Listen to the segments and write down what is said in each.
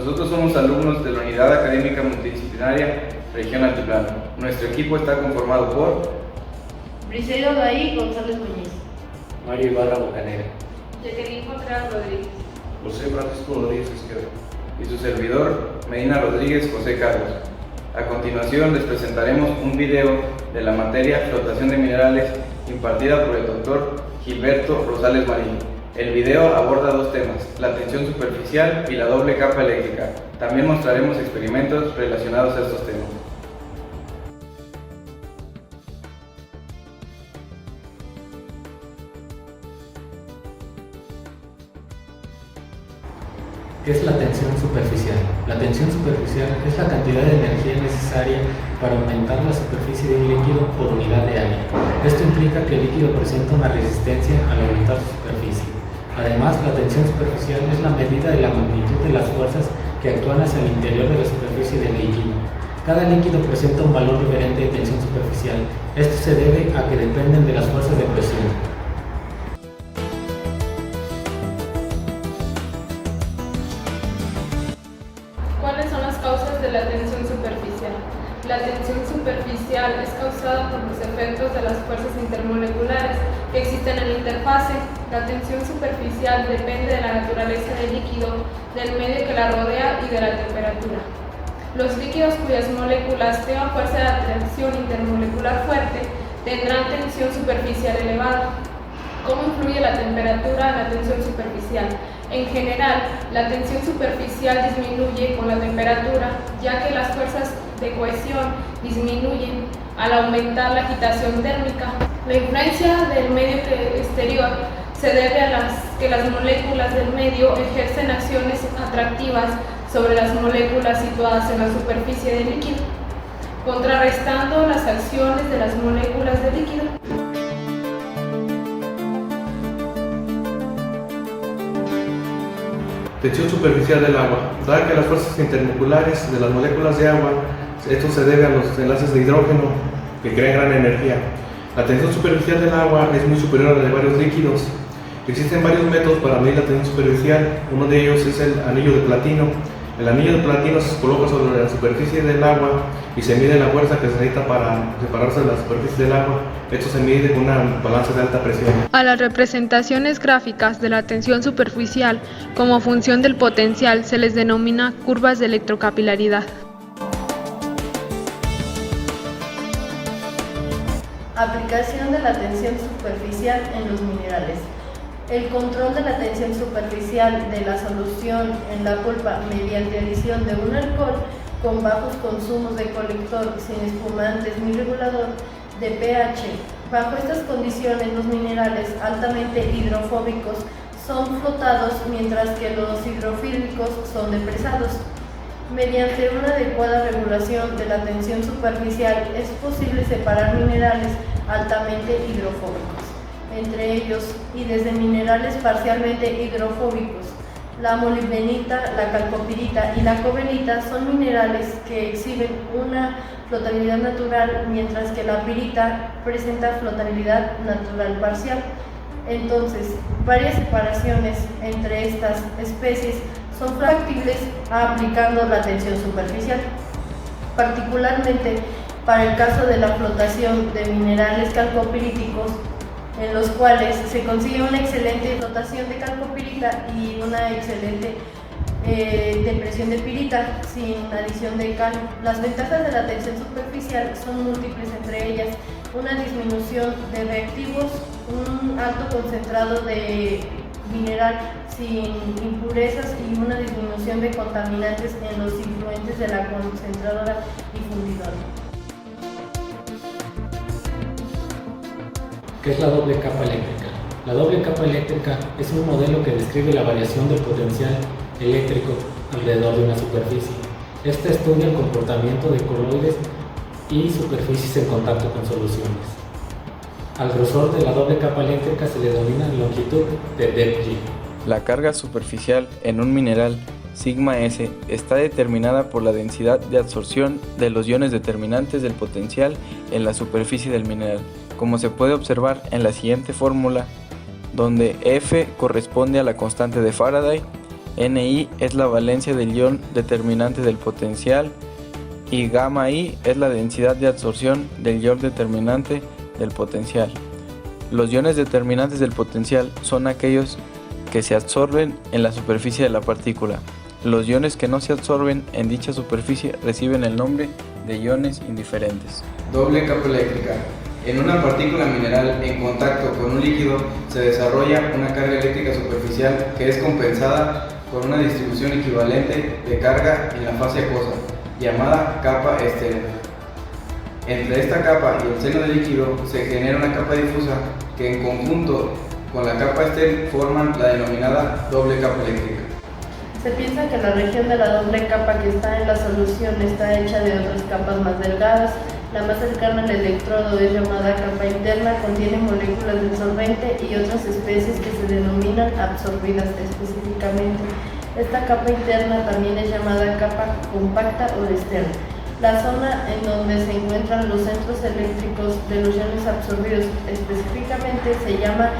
Nosotros somos alumnos de la Unidad Académica Multidisciplinaria Región Altiplano. Nuestro equipo está conformado por Briseida Daí González Muñiz, Mario Ibarra Bocanegra, Jacqueline Contreras Rodríguez, José Francisco Rodríguez Izquierdo y su servidor Medina Rodríguez José Carlos. A continuación les presentaremos un video de la materia Flotación de Minerales impartida por el doctor Gilberto Rosales Marín. El video aborda dos temas, la tensión superficial y la doble capa eléctrica. También mostraremos experimentos relacionados a estos temas. ¿Qué es la tensión superficial? La tensión superficial es la cantidad de energía necesaria para aumentar la superficie de un líquido por unidad de área. Esto implica que el líquido presenta una resistencia al aumentar su superficie. Además, la tensión superficial es la medida de la magnitud de las fuerzas que actúan hacia el interior de la superficie del líquido. Cada líquido presenta un valor diferente de tensión superficial. Esto se debe a que dependen de las fuerzas de presión. ¿Cuáles son las causas de la tensión superficial? La tensión superficial es causada por los efectos de las fuerzas intermoleculares que existen en la interfase. La tensión superficial depende de la naturaleza del líquido, del medio que la rodea y de la temperatura. Los líquidos cuyas moléculas tengan fuerza de atracción intermolecular fuerte tendrán tensión superficial elevada. ¿Cómo influye la temperatura en la tensión superficial? En general, la tensión superficial disminuye con la temperatura, ya que las fuerzas de cohesión disminuyen al aumentar la agitación térmica. La influencia del medio exterior se debe a que las moléculas del medio ejercen acciones atractivas sobre las moléculas situadas en la superficie del líquido, contrarrestando las acciones de las moléculas del líquido. Tensión superficial del agua. Dado que las fuerzas intermoleculares de las moléculas de agua, esto se debe a los enlaces de hidrógeno que crean gran energía. La tensión superficial del agua es muy superior a la de varios líquidos. Existen varios métodos para medir la tensión superficial. Uno de ellos es el anillo de platino. El anillo de platino se coloca sobre la superficie del agua y se mide la fuerza que se necesita para separarse de la superficie del agua. Esto se mide con una balanza de alta presión. A las representaciones gráficas de la tensión superficial como función del potencial se les denomina curvas de electrocapilaridad. Aplicación de la tensión superficial en los minerales. El control de la tensión superficial de la solución en la pulpa mediante adición de un alcohol con bajos consumos de colector, sin espumantes ni regulador de pH. Bajo estas condiciones, los minerales altamente hidrofóbicos son flotados, mientras que los hidrofílicos son depresados. Mediante una adecuada regulación de la tensión superficial es posible separar minerales altamente hidrofóbicos entre ellos y desde minerales parcialmente hidrofóbicos. La molibdenita, la calcopirita y la cobalita son minerales que exhiben una flotabilidad natural, mientras que la pirita presenta flotabilidad natural parcial. Entonces, varias separaciones entre estas especies son factibles aplicando la tensión superficial, particularmente para el caso de la flotación de minerales calcopiríticos, en los cuales se consigue una excelente flotación de calcopirita y una excelente depresión de pirita sin adición de cal. Las ventajas de la tensión superficial son múltiples, entre ellas una disminución de reactivos, un alto concentrado de mineral sin impurezas y una disminución de contaminantes en los influentes de la concentradora y fundidora. ¿Qué es la doble capa eléctrica? La doble capa eléctrica es un modelo que describe la variación del potencial eléctrico alrededor de una superficie. Este estudia el comportamiento de coloides y superficies en contacto con soluciones. Al grosor de la doble capa eléctrica se le denomina longitud de Debye. La carga superficial en un mineral sigma S está determinada por la densidad de absorción de los iones determinantes del potencial en la superficie del mineral, como se puede observar en la siguiente fórmula, donde F corresponde a la constante de Faraday Ni es la valencia del ion determinante del potencial y gamma I es la densidad de absorción del ion determinante del potencial. Los iones determinantes del potencial son aquellos que se absorben en la superficie de la partícula. Los iones que no se absorben en dicha superficie reciben el nombre de iones indiferentes. Doble capa eléctrica. En una partícula mineral en contacto con un líquido se desarrolla una carga eléctrica superficial que es compensada por una distribución equivalente de carga en la fase acuosa, llamada capa externa. Entre esta capa y el seno del líquido se genera una capa difusa que en conjunto con la capa externa forman la denominada doble capa eléctrica. Se piensa que la región de la doble capa que está en la solución está hecha de otras capas más delgadas. La más cercana al electrodo es llamada capa interna, contiene moléculas del solvente y otras especies que se denominan absorbidas específicamente. Esta capa interna también es llamada capa compacta o externa. La zona en donde se encuentran los centros eléctricos de los iones absorbidos específicamente se llama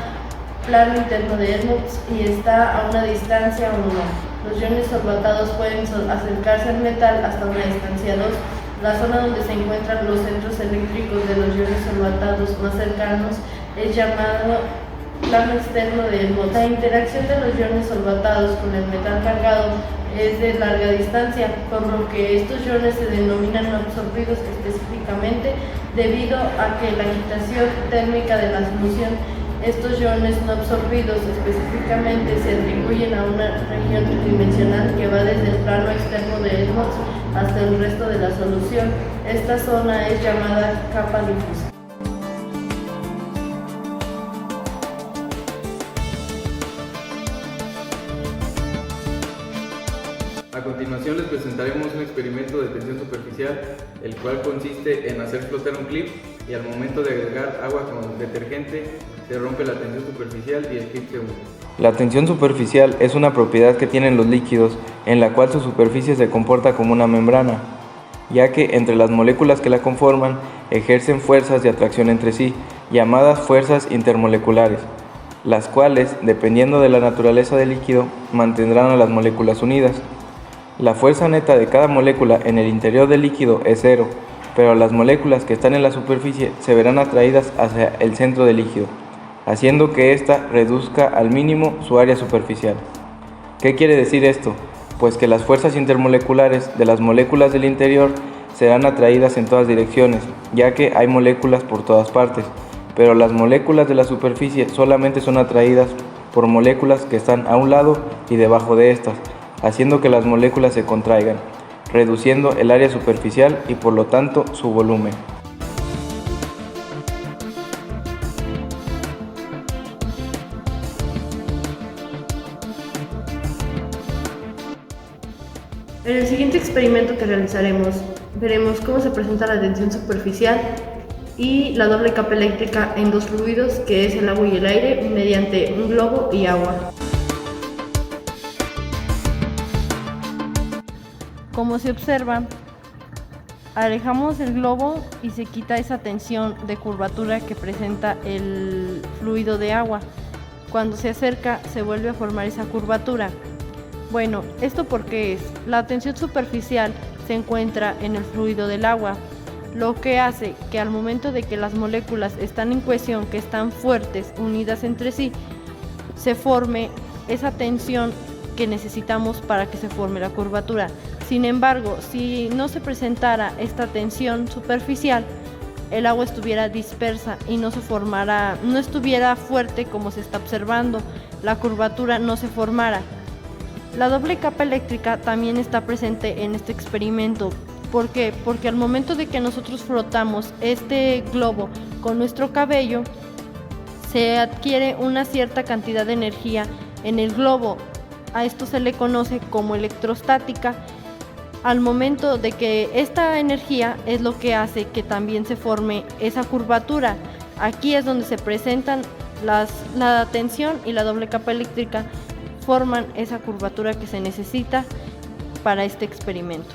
plano interno de Helmholtz y está a una distancia 1. Los iones sorbatados pueden acercarse al metal hasta una distancia 2. La zona donde se encuentran los centros eléctricos de los iones sorbatados más cercanos es llamado plano externo de Helmholtz. La interacción de los iones sorbatados con el metal cargado es de larga distancia, por lo que estos iones se denominan no absorbidos específicamente debido a que la agitación térmica de la solución. Estos iones no absorbidos específicamente se atribuyen a una región tridimensional que va desde el plano externo de Helmholtz hasta el resto de la solución. Esta zona es llamada capa difusa. A continuación les presentaremos un experimento de tensión superficial, el cual consiste en hacer flotar un clip y al momento de agregar agua con detergente se rompe la tensión superficial y el clip se hunde. La tensión superficial es una propiedad que tienen los líquidos en la cual su superficie se comporta como una membrana, ya que entre las moléculas que la conforman ejercen fuerzas de atracción entre sí, llamadas fuerzas intermoleculares, las cuales, dependiendo de la naturaleza del líquido, mantendrán a las moléculas unidas. La fuerza neta de cada molécula en el interior del líquido es cero, pero las moléculas que están en la superficie se verán atraídas hacia el centro del líquido, haciendo que ésta reduzca al mínimo su área superficial. ¿Qué quiere decir esto? Pues que las fuerzas intermoleculares de las moléculas del interior serán atraídas en todas direcciones, ya que hay moléculas por todas partes, pero las moléculas de la superficie solamente son atraídas por moléculas que están a un lado y debajo de estas, haciendo que las moléculas se contraigan, reduciendo el área superficial y por lo tanto su volumen. En el siguiente experimento que realizaremos, veremos cómo se presenta la tensión superficial y la doble capa eléctrica en dos fluidos, que es el agua y el aire, mediante un globo y agua. Como se observa, alejamos el globo y se quita esa tensión de curvatura que presenta el fluido de agua. Cuando se acerca, se vuelve a formar esa curvatura. Bueno, ¿esto por qué es? La tensión superficial se encuentra en el fluido del agua, lo que hace que al momento de que las moléculas están en cohesión, que están fuertes, unidas entre sí, se forme esa tensión que necesitamos para que se forme la curvatura. Sin embargo, si no se presentara esta tensión superficial, el agua estuviera dispersa y no estuviera fuerte como se está observando, la curvatura no se formara. La doble capa eléctrica también está presente en este experimento. ¿Por qué? Porque al momento de que nosotros frotamos este globo con nuestro cabello, se adquiere una cierta cantidad de energía en el globo. A esto se le conoce como electrostática. Al momento de que esta energía es lo que hace que también se forme esa curvatura. Aquí es donde se presentan la tensión y la doble capa eléctrica forman esa curvatura que se necesita para este experimento.